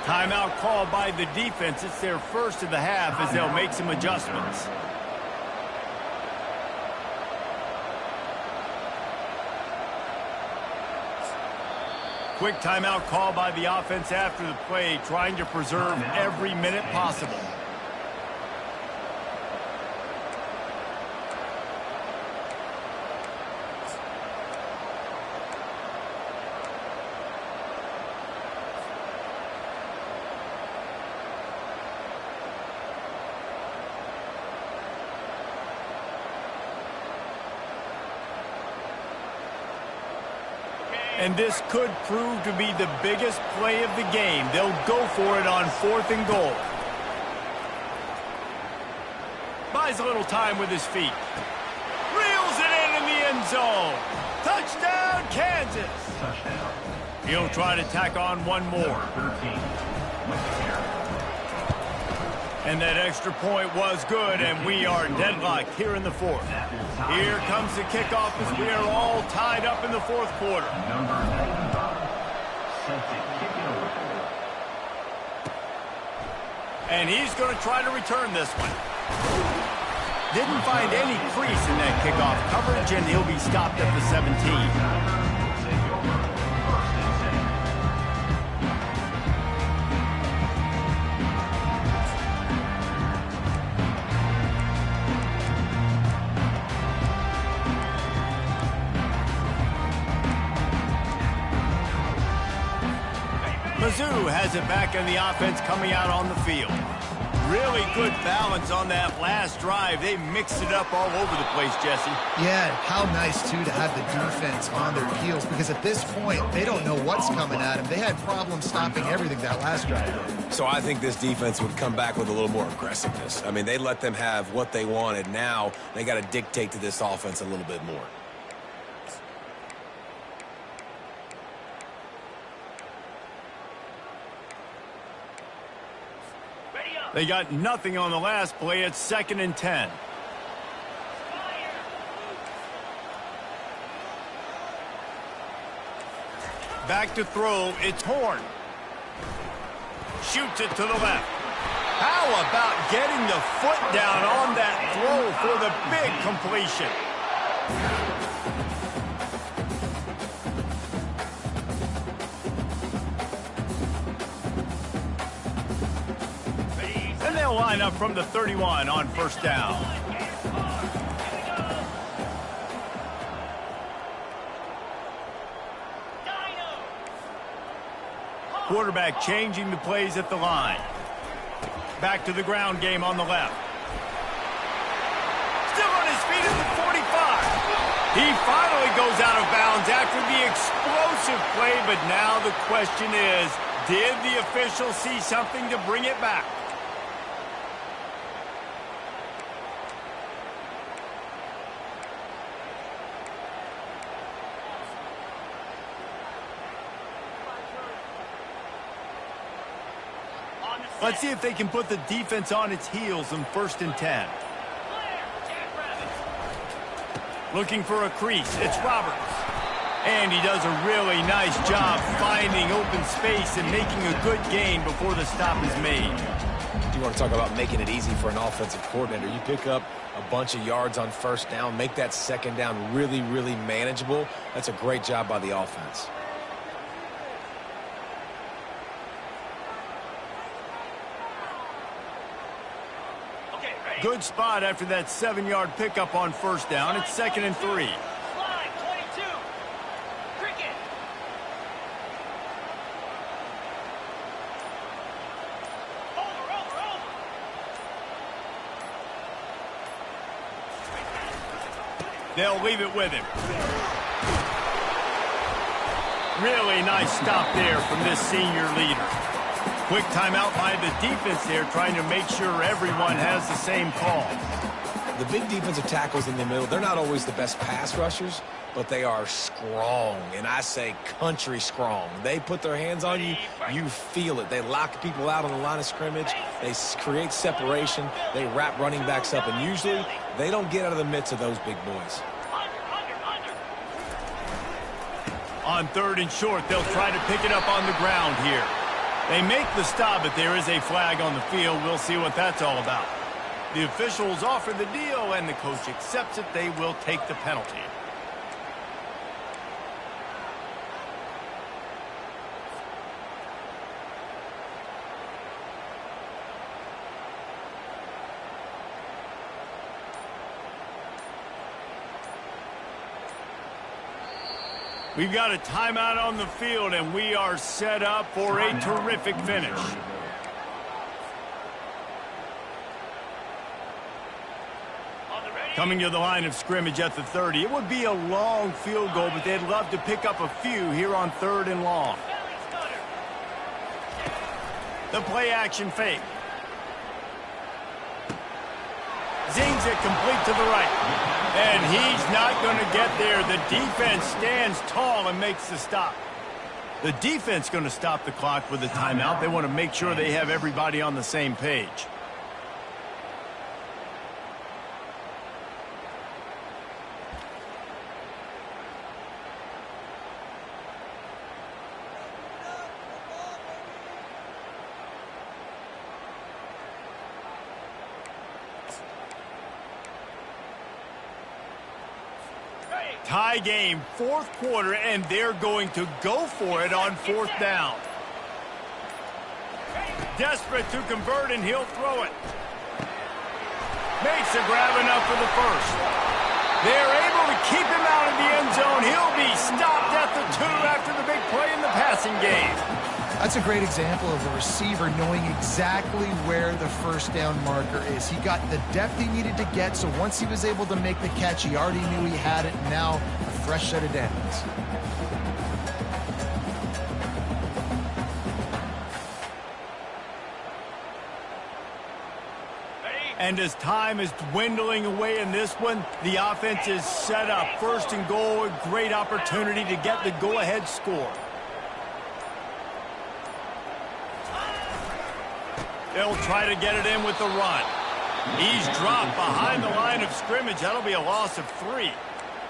Timeout called by the defense. It's their first of the half as they'll make some adjustments. Quick timeout call by the offense after the play, trying to preserve every minute possible. And this could prove to be the biggest play of the game. They'll go for it on 4th and goal. Buys a little time with his feet. Reels it in the end zone. Touchdown, Kansas. Touchdown. He'll try to tack on one more. 13 with the carry. And that extra point was good, and we are deadlocked here in the 4th. Here comes the kickoff as we are all tied up in the 4th quarter. Number 95 set to kick it away. And he's going to try to return this one. Didn't find any crease in that kickoff coverage, and he'll be stopped at the 17. Mizzou has it back in the offense coming out on the field. Really good balance on that last drive. They mixed it up all over the place, Jesse. Yeah, how nice, too, to have the defense on their heels, because at this point, they don't know what's coming at them. They had problems stopping everything that last drive. So I think this defense would come back with a little more aggressiveness. I mean, they let them have what they wanted. Now they got to dictate to this offense a little bit more. They got nothing on the last play. It's 2nd and 10. Back to throw. It's Horn. Shoots it to the left. How about getting the foot down on that throw for the big completion? And they'll line up from the 31 on 1st down. Quarterback changing the plays at the line. Back to the ground game on the left. Still on his feet at the 45. He finally goes out of bounds after the explosive play, but now the question is, did the official see something to bring it back? Let's see if they can put the defense on its heels in 1st and 10. Looking for a crease. It's Roberts. And he does a really nice job finding open space and making a good gain before the stop is made. You want to talk about making it easy for an offensive coordinator. You pick up a bunch of yards on 1st down, make that 2nd down really, really manageable. That's a great job by the offense. Good spot after that 7-yard pickup on 1st down. It's 2nd and 3. Slide 22. Cricket. Over. They'll leave it with him. Really nice stop there from this senior leader. Quick timeout by the defense there, trying to make sure everyone has the same call. The big defensive tackles in the middle, they're not always the best pass rushers, but they are strong, and I say country strong. They put their hands on you, you feel it. They lock people out on the line of scrimmage. They create separation. They wrap running backs up, and usually they don't get out of the midst of those big boys. On 3rd and short, they'll try to pick it up on the ground here. They make the stop, but there is a flag on the field. We'll see what that's all about. The officials offer the deal, and the coach accepts it. They will take the penalty. We've got a timeout on the field, and we are set up for a terrific finish. Coming to the line of scrimmage at the 30. It would be a long field goal, but they'd love to pick up a few here on 3rd and long. The play action fake. Zings it complete to the right. And he's not going to get there. The defense stands tall and makes the stop. The defense going to stop the clock with a timeout. They want to make sure they have everybody on the same page. Tie game, 4th quarter, and they're going to go for it on 4th down. Desperate to convert, and he'll throw it. Makes a grab enough for the first. They're able to keep him out of the end zone. He'll be stopped at the 2 after the big play in the passing game. That's a great example of a receiver knowing exactly where the first down marker is. He got the depth he needed to get, so once he was able to make the catch, he already knew he had it, and now a fresh set of downs. And as time is dwindling away in this one, the offense is set up. 1st and goal, a great opportunity to get the go-ahead score. They'll try to get it in with the run. He's dropped behind the line of scrimmage. That'll be a loss of 3.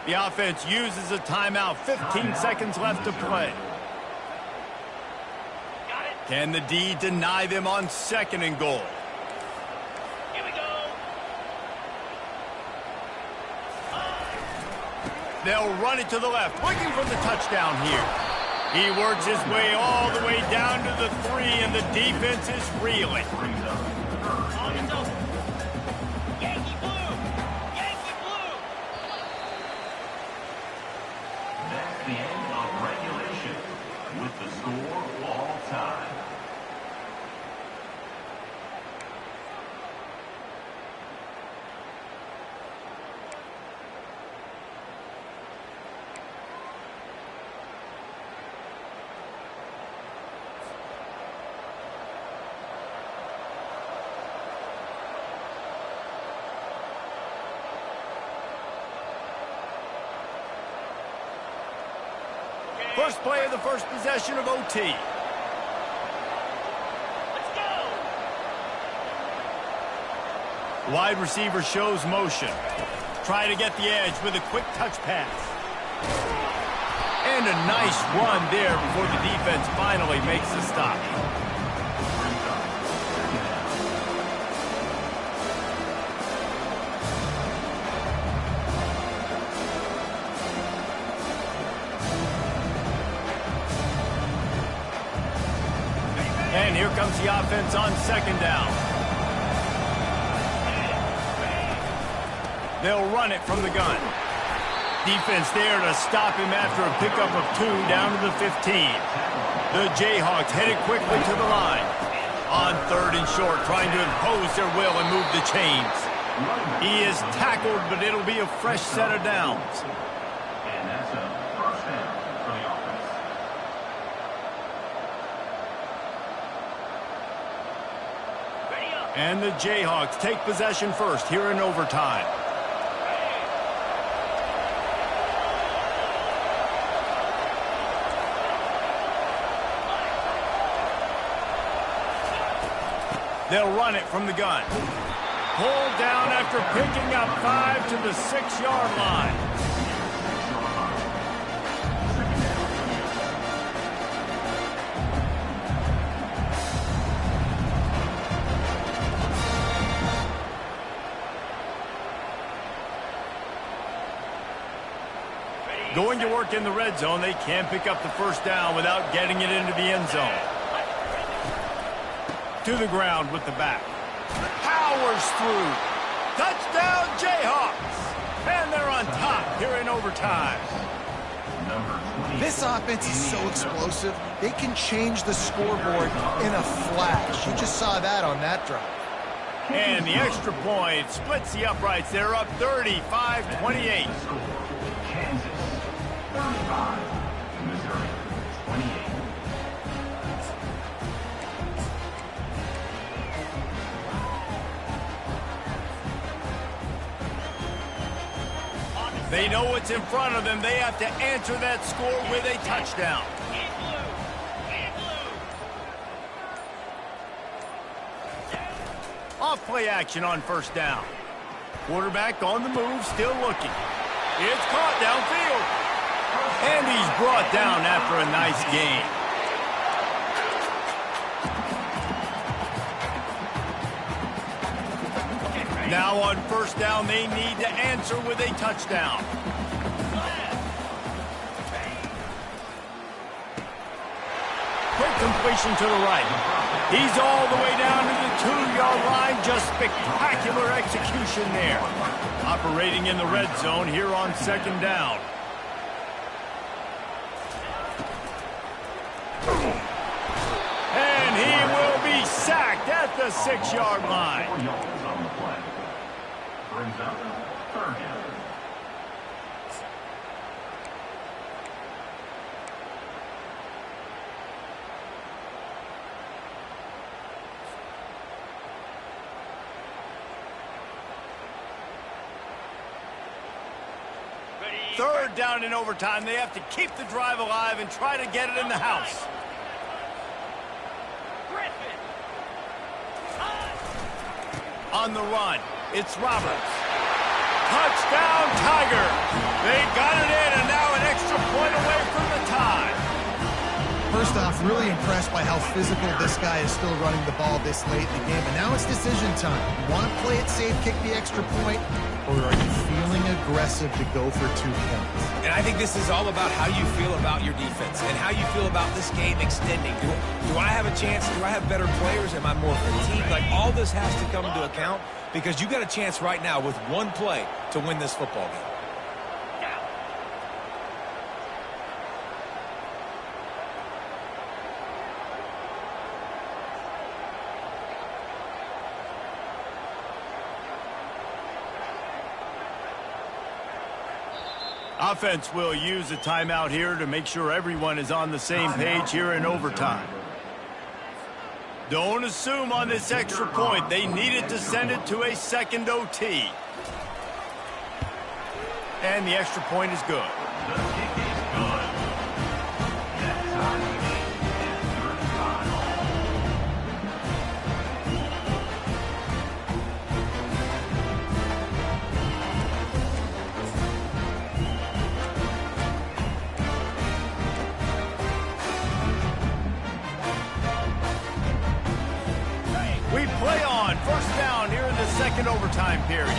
The offense uses a timeout. 15 seconds left to play. Can the D deny them on 2nd and goal? Here we go. They'll run it to the left, looking for the touchdown here. He works his way all the way down to the 3, and the defense is reeling. On and over. Yankee blue. Yankee blue. That's the end of regulation with the score all time. First play of the first possession of OT. Let's go. Wide receiver shows motion. Try to get the edge with a quick touch pass. And a nice run there before the defense finally makes the stop. And here comes the offense on 2nd down. They'll run it from the gun. Defense there to stop him after a pickup of 2 down to the 15. The Jayhawks headed quickly to the line. On 3rd and short, trying to impose their will and move the chains. He is tackled, but it'll be a fresh set of downs. And that's a first down for the offense. And the Jayhawks take possession first here in overtime. They'll run it from the gun. Pulled down after picking up 5 to the 6-yard line. Going to work in the red zone, they can't pick up the first down without getting it into the end zone. To the ground with the back. Powers through. Touchdown, Jayhawks. And they're on top here in overtime. This offense is so explosive, they can change the scoreboard in a flash. You just saw that on that drive. And the extra point splits the uprights. They're up 35-28. Kansas 35, Missouri 28. They know what's in front of them. They have to answer that score with a touchdown. Off play action on first down. Quarterback on the move, still looking. It's caught downfield. And he's brought down after a nice gain. Now on first down, they need to answer with a touchdown. Quick completion to the right. He's all the way down to the 2-yard line. Just spectacular execution there. Operating in the red zone here on second down. And he will be sacked at the 6-yard line. 4 yards on the play. Brings up third down. Third down in overtime. They have to keep the drive alive and try to get it in the house. On the run, it's Roberts. Touchdown, Tigers! They got it in, and now an extra point away from the tie. First off, really impressed by how physical this guy is still running the ball this late in the game. And now it's decision time. You want to play it safe, kick the extra point, or are you feeling aggressive to go for 2 points? And I think this is all about how you feel about your defense and how you feel about this game extending. Do I have a chance? Do I have better players? Am I more fatigued? Like, all this has to come into account because you got a chance right now with one play to win this football game. Offense will use a timeout here to make sure everyone is on the same page here in overtime. Don't assume on this extra point. They needed to send it to a second OT. And the extra point is good. The kick is good. That ties the game at 35. We play on. First down here in the second overtime period.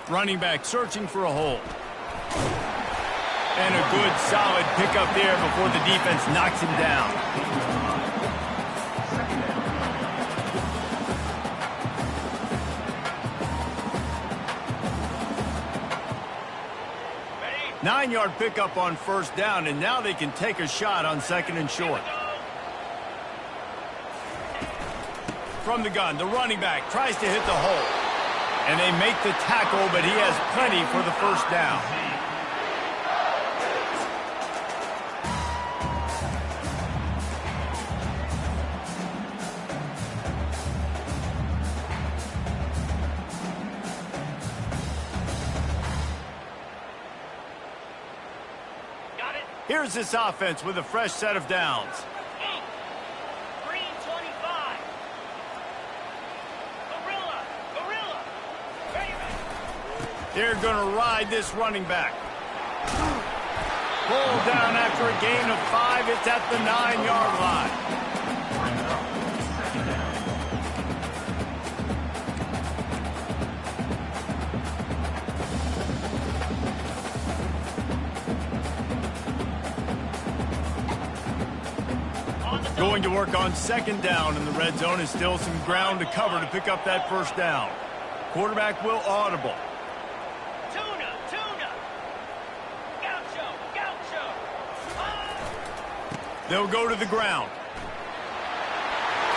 Running back searching for a hole. And a good, solid pickup there before the defense knocks him down. 9-yard pickup on first down, and now they can take a shot on second and short. From the gun, the running back tries to hit the hole. And they make the tackle, but he has plenty for the first down. Here's this offense with a fresh set of downs. Green 25. Gorilla. Ready. They're going to ride this running back. Pulled down after a gain of 5. It's at the 9-yard line. Going to work on second down in the red zone is still some ground to cover to pick up that first down. Quarterback will audible. Tuna. Gaucho. They'll go to the ground.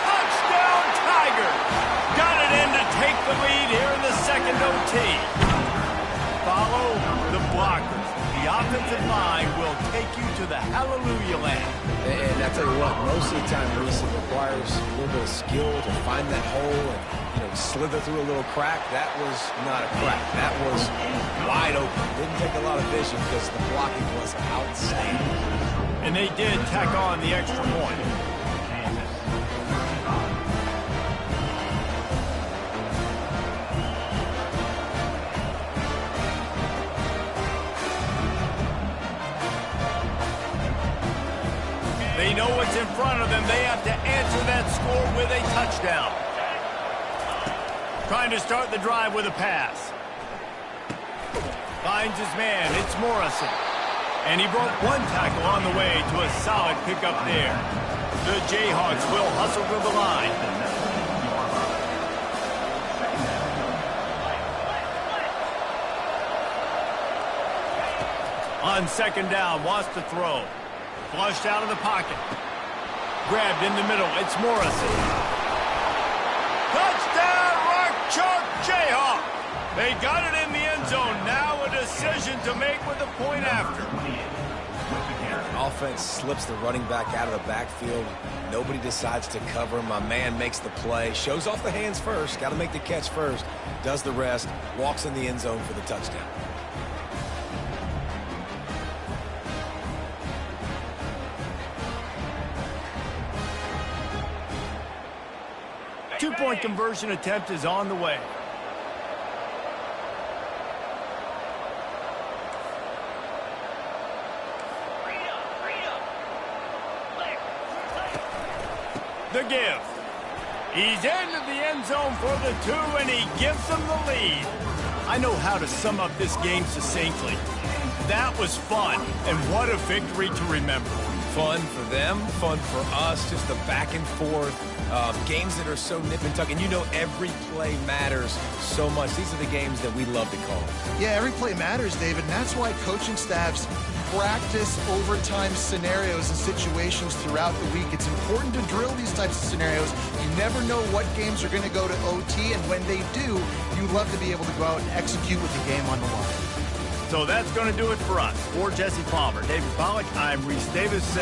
Touchdown, Tiger! Got it in to take the lead here in the second OT. Follow the blockers. The offensive line will take you to the hallelujah land. And I tell you what, most of the time, Reese, it requires a little bit of skill to find that hole and, slither through a little crack. That was not a crack. That was wide open. Didn't take a lot of vision because the blocking was outstanding. And they did tack on the extra point. They know what's in front of them. They have to answer that score with a touchdown. Trying to start the drive with a pass. Finds his man. It's Morrison. And he broke one tackle on the way to a solid pickup there. The Jayhawks will hustle to the line. On second down, wants to throw. Flushed out of the pocket. Grabbed in the middle. It's Morrison. Touchdown, Rock Chalk Jayhawk. They got it in the end zone. Now a decision to make with the point after. Offense slips the running back out of the backfield. Nobody decides to cover him. My man makes the play. Shows off the hands first. Got to make the catch first. Does the rest. Walks in the end zone for the touchdown. Two-point conversion attempt is on the way. The give. He's into the end zone for the 2, and he gives them the lead. I know how to sum up this game succinctly. That was fun, and what a victory to remember. Fun for them, fun for us, just the back and forth. Games that are so nip and tuck, and every play matters so much. These are the games that we love to call. Yeah, every play matters, David, and that's why coaching staffs practice overtime scenarios and situations throughout the week. It's important to drill these types of scenarios. You never know what games are going to go to OT, and when they do, you love to be able to go out and execute with the game on the line. So that's going to do it for us. For Jesse Palmer, David Pollack, I'm Reese Davis.